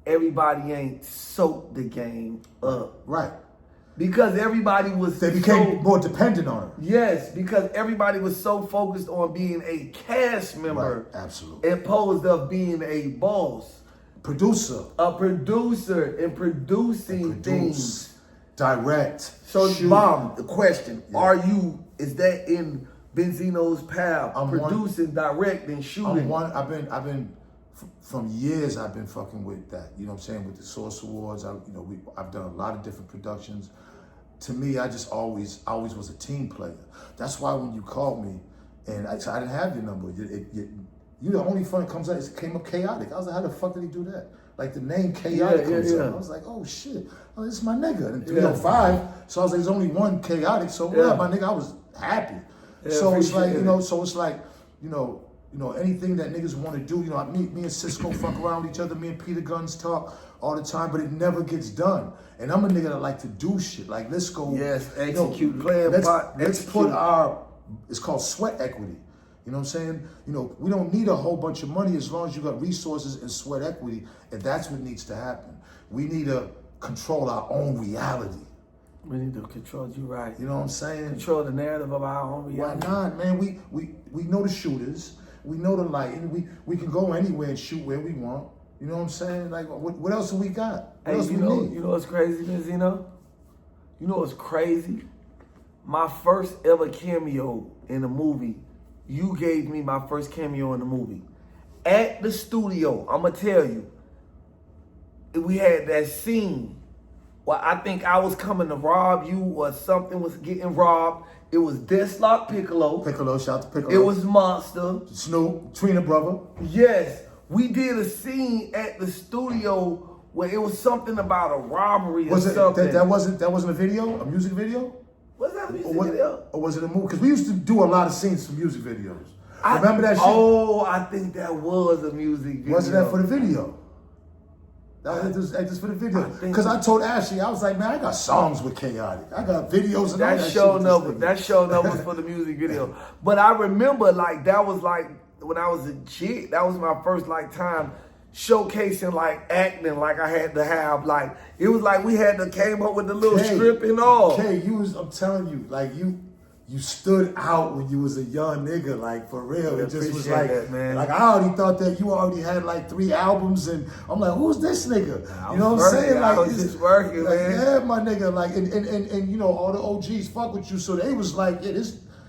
everybody ain't soaked the game up. Right. Because everybody was... They became more dependent on her. Yes, because everybody was so focused on being a cast member. Right, absolutely. Opposed of being a boss. Producer. A producer and producing things. Direct. So, Mom, the question, is that in BenZino's path? Producing, directing, shooting? I've been from years I've been fucking with that. You know what I'm saying? With the Source Awards, I've done a lot of different productions. To me, I just always was a team player. That's why when you called me, and I didn't have your number, you the only fun that comes out, it came up chaotic. I was like, how the fuck did he do that? Like the name chaotic comes up. I was like, oh shit, this is my nigga. And 305, so I was like, there's only one chaotic, so my nigga, I was happy. So it's like, anything that niggas want to do, me and Cisco fuck around with each other, me and Peter Guns talk all the time, but it never gets done. And I'm a nigga that like to do shit. Like, let's go. Yes, execute, plan, let's put it's called sweat equity. You know what I'm saying? We don't need a whole bunch of money as long as you got resources and sweat equity, and that's what needs to happen. We need to control our own reality. We need to control, you right. You know what I'm saying? Control the narrative of our own reality. Why not, man? We know the shooters. We know the lighting. We can go anywhere and shoot where we want. You know what I'm saying? Like, what else do we got? What else you we need? You know what's crazy, BenZino? You know what's crazy? My first ever cameo in a movie, you gave me my first cameo in the movie. At the studio, I'm going to tell you, we had that scene where I think I was coming to rob you or something was getting robbed. It was Deslock Piccolo. Shout out to Piccolo. It was Monster. Snoop, Trina brother. Yes. We did a scene at the studio where it was something about a robbery or something. That wasn't a video? A music video? Was that a music video? Or was it a movie? Because we used to do a lot of scenes for music videos. Remember that shit? Oh, I think that was a music video. Wasn't that for the video? That was just for the video. Because I told Ashley, I was like, man, I got songs with Chaotic. I got videos and all that shit. That show was for the music video. But I remember, that was when I was a kid, that was my first time showcasing acting I had to have it was we had to came up with the little strip and all. I'm telling you, you stood out when you was a young nigga, for real. It just was that, man. I already thought that you already had 3 albums, and I'm like, who's this nigga? You know what I'm saying? I was just working, man. Yeah, my nigga, and all the OGs fuck with you, so they was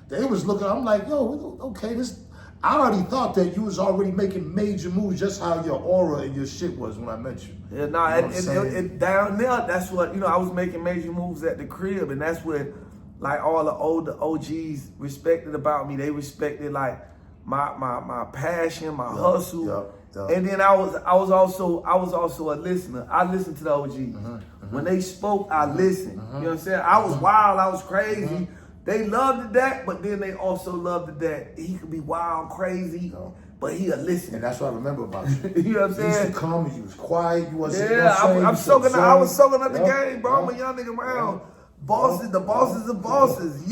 they was looking. I'm like, yo, okay, this. I already thought that you was already making major moves, just how your aura and your shit was when I met you. Yeah, down there, that's what, I was making major moves at the crib, and that's what, all the older OGs respected about me. They respected, my passion, my hustle. Yep. And then I was also a listener. I listened to the OGs. When they spoke, I listened. You know what I'm saying? I was wild, I was crazy. They loved that, but then they also loved that he could be wild, crazy, but he'll listen. And that's what I remember about you. You know what I'm saying? You used to come and you was quiet. You wasn't. Yeah, I was soaking up the game, bro. I'm a young nigga around. Bosses, the bosses of bosses. I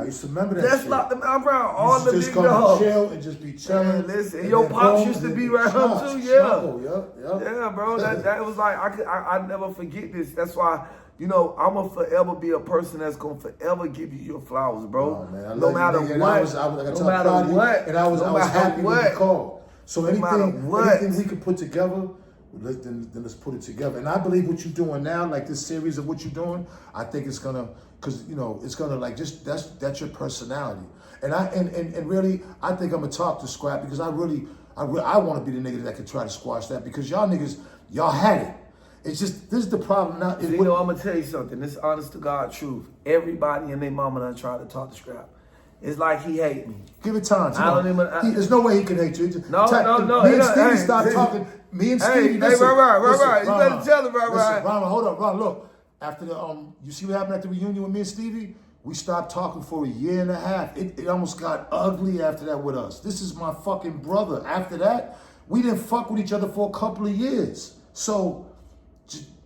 used to remember that. That's shit. like them around. All the just big come dogs. chill and just be chilling. Man, listen, and your pops used to be around too. Yeah, bro. That was I never forget this. That's why. I'm gonna forever be a person that's gonna forever give you your flowers, bro. Oh, man, no matter what. No matter what. And I was happy when you called. So anything we could put together, then let's put it together. And I believe what you're doing now, this series of what you're doing, I think it's gonna, it's gonna that's your personality. And really, I think I'm gonna talk to Scrap because I want to be the nigga that could try to squash that because y'all niggas, y'all had it. It's just, this is the problem now. I'm going to tell you something. This is honest to God truth. Everybody and their mama done tried to talk to Scrap. It's like he hate me. Give it time. There's no way he can hate you. No. Me and Stevie stopped talking. Me and Stevie. Right. You better tell him, right. Ron, hold up. Ron, look. After you see what happened at the reunion with me and Stevie? We stopped talking for a year and a half. It almost got ugly after that with us. This is my fucking brother. After that, we didn't fuck with each other for a couple of years. So,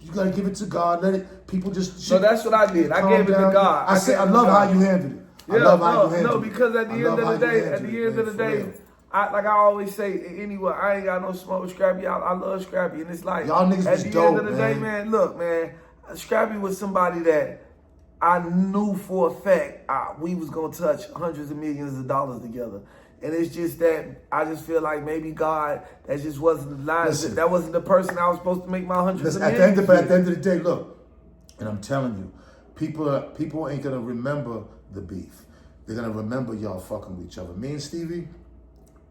You gotta give it to God. Let it. People just. So that's what I did. I gave it to God. I love how you handled it. Yeah, I love how you handled it. No, because at the end of the day, like I always say, anyway, I ain't got no smoke with Scrappy. I love Scrappy, and it's like y'all niggas at the dope, end of the day, man. Look, man, Scrappy was somebody that I knew for a fact we was gonna touch hundreds of millions of dollars together. And it's just that I just feel like maybe God, that just wasn't the line. That wasn't the person I was supposed to make my hundreds of millions. At the end of the day, look, and I'm telling you, people ain't gonna remember the beef. They're gonna remember y'all fucking with each other. Me and Stevie,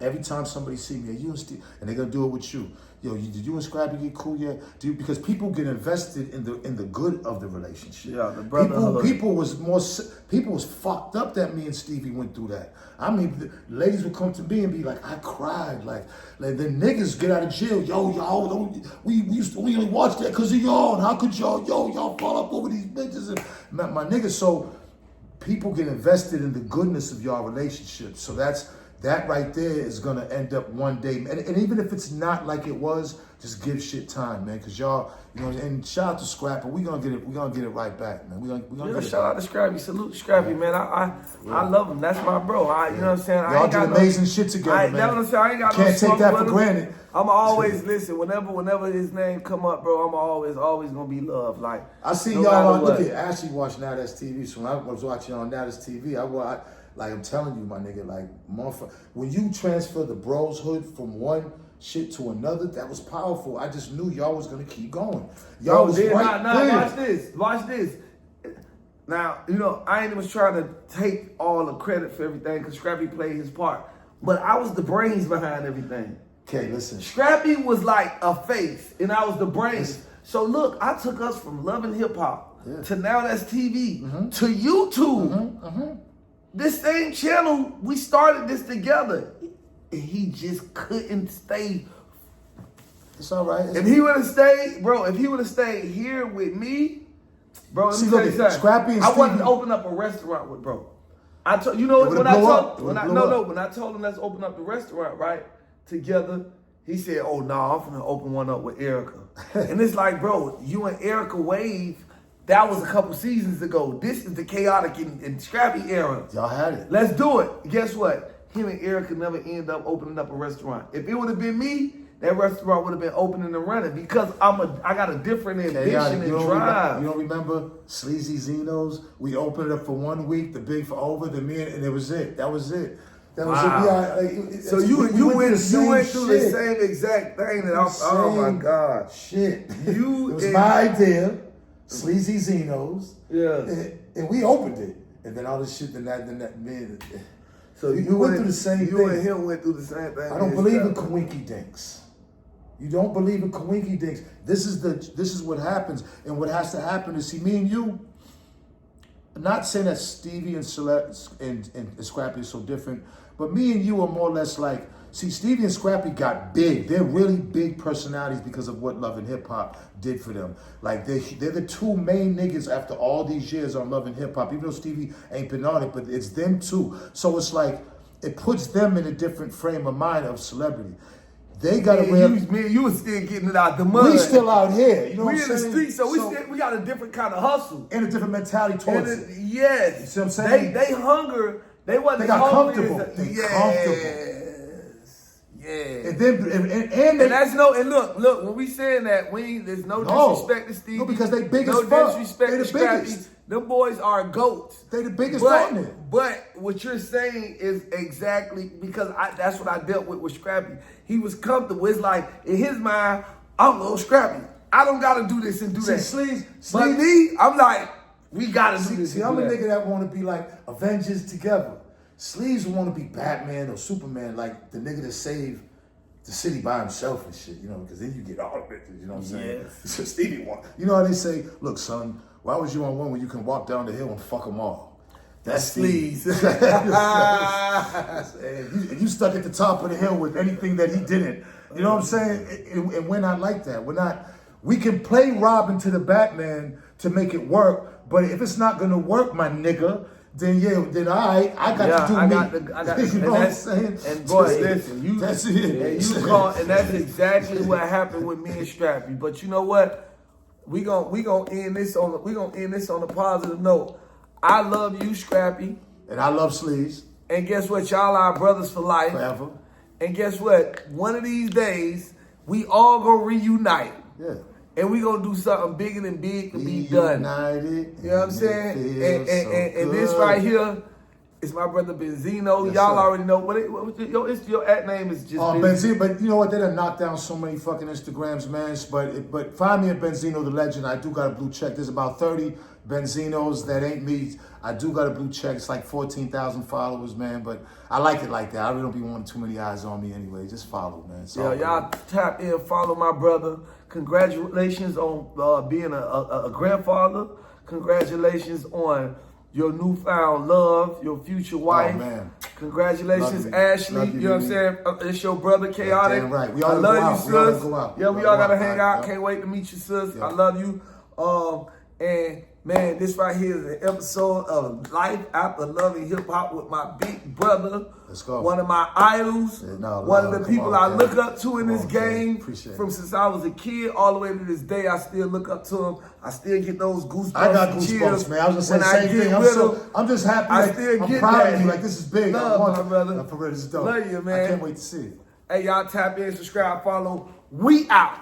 every time somebody see me, you and Stevie, and they're gonna do it with you. Yo, did you and Scrappy get cool yet? Because people get invested in the good of the relationship. Yeah, the brotherhood. People was fucked up that me and Stevie went through that. I mean, the ladies would come to me and be like, I cried. Like the niggas get out of jail. Yo, y'all, we only watch that because of y'all. And how could y'all fall up over these bitches? And my niggas, so people get invested in the goodness of y'all relationship. So that right there is gonna end up one day, and even if it's not like it was, just give shit time, man. Cause y'all, you know, and shout out to Scrappy, we gonna get it right back, man. We gonna get shout out to Scrappy, salute to Scrappy, man. I love him. That's my bro. You know what I'm saying? Y'all did amazing shit together, man. That's what I'm saying. I ain't got Can't take that for granted. I'm always listen. Whenever his name come up, bro, I'm always gonna be loved. Like I see y'all. Look at Ashley watch Now That's TV. So when I was watching on Now That's TV, like I'm telling you, my nigga, like when you transfer the bros hood from one shit to another, that was powerful. I just knew y'all was gonna keep going. Y'all was right there. Watch this. Now, you know, I ain't even trying to take all the credit for everything because Scrappy played his part. But I was the brains behind everything. Okay, listen. Scrappy was like a face, and I was the brains. So look, I took us from loving hip hop to Now That's TV to YouTube. This same channel, we started this together. And he just couldn't stay. It's all right. If he would have stayed here with me, bro, let me tell you something. Scrappy and I wanted to open up a restaurant with bro. When I told him let's open up the restaurant, right, together, he said, oh no, I'm gonna open one up with Erica. And it's like, bro, you and Erica Wave, that was a couple seasons ago. This is the chaotic and Scrappy era. Y'all had it. Let's do it. Guess what? Him and Erica never ended up opening up a restaurant. If it would have been me, that restaurant would have been opening and running because I got a different ambition and drive. You don't remember Sleazy Zeno's? We opened it up for 1 week, the big for over, and it was it. That was it. That was it. So you went through the same exact thing that oh my God. Shit. It was my idea. Sleazy Zeno's. Yeah. And we opened it. And then all this shit, then that man. So you went through the same thing. You and him went through the same thing. I don't believe in coinky dinks. You don't believe in coinky dinks. This is what happens. And what has to happen is, see, me and you, I'm not saying that Stevie and Scrappy is so different, but me and you are more or less like, see, Stevie and Scrappy got big. They're really big personalities because of what Love and Hip Hop did for them. Like, they're the two main niggas after all these years on Love and Hip Hop, even though Stevie ain't been on it, but it's them two. So it's like, it puts them in a different frame of mind of celebrity. They got to you was still getting it out the mud. We still out here. You know what I'm saying? We in the streets, so we got a different kind of hustle. And a different mentality towards it. Yes. You see what I'm saying? They hunger. They wasn't got comfortable. Comfortable. Yeah. And then that's and look, when we saying that, there's no disrespect to Stevie. No, because they big as fuck. No disrespect to the Scrappy. biggest. Them boys are goats. They the biggest on there. But what you're saying is exactly because that's what I dealt with Scrappy. He was comfortable. It's like in his mind, I'm a little Scrappy. I don't gotta do this and do that. But me, I'm like, we gotta do this. See, I'm a nigga that want to be like Avengers together. Sleeves want to be Batman or Superman, like the nigga that saved the city by himself and shit, you know, because then you get all the bitches, you know what I'm saying? Yes. So Stevie want, you know how they say, look, son, why was you on one when you can walk down the hill and fuck them all? That's Sleeves. And you stuck at the top of the hill with anything that he didn't. You know what I'm saying? And we're not like that. We can play Robin to the Batman to make it work, but if it's not gonna work, my nigga, then I got to do me. You know what I'm saying? And boy, listen, that's it. And that's exactly what happened with me and Scrappy. But you know what? we gonna end this on a positive note. I love you, Scrappy. And I love Sleeves. And guess what? Y'all are brothers for life. Forever. And guess what? One of these days, we all gonna reunite. Yeah. And we gonna do something bigger than big to be done. United. You know what I'm saying? And this good. right here is my brother BenZino. Yes, Y'all sir. already know what your at name is just BenZino. But you know what? They done knocked down so many fucking Instagrams, man. But find me at BenZino the Legend. I do got a blue check. There's about 30 BenZinos that ain't me. I do got a blue check. It's like 14,000 followers, man. But I like it like that. I really don't be wanting too many eyes on me anyway. Just follow, man. Yeah, y'all tap in, follow my brother. Congratulations on being a grandfather. Congratulations on your newfound love, your future wife. Oh, man. Congratulations, Ashley. You know what I'm saying? It's your brother, Chaotic. Damn right. We I all love go you, out. sis. We all go out. Yeah, we all gotta hang out. Can't wait to meet you, sis. Yeah. I love you. And man, this right here is an episode of Life After Loving Hip Hop with my big brother. Let's go. One of my idols. Yeah, one of the people I look up to in this man. game. Appreciate from it. since I was a kid all the way to this day. I still look up to him. I still get those goosebumps. I got and goosebumps, chills man. I was just saying the when I same get thing. with him. I'm just happy. I Like, still I'm get proud that. of you. Like, this is big. Love, my brother. For real, this is dope. Love you, man. I can't wait to see it. Hey, y'all tap in, subscribe, follow. We out.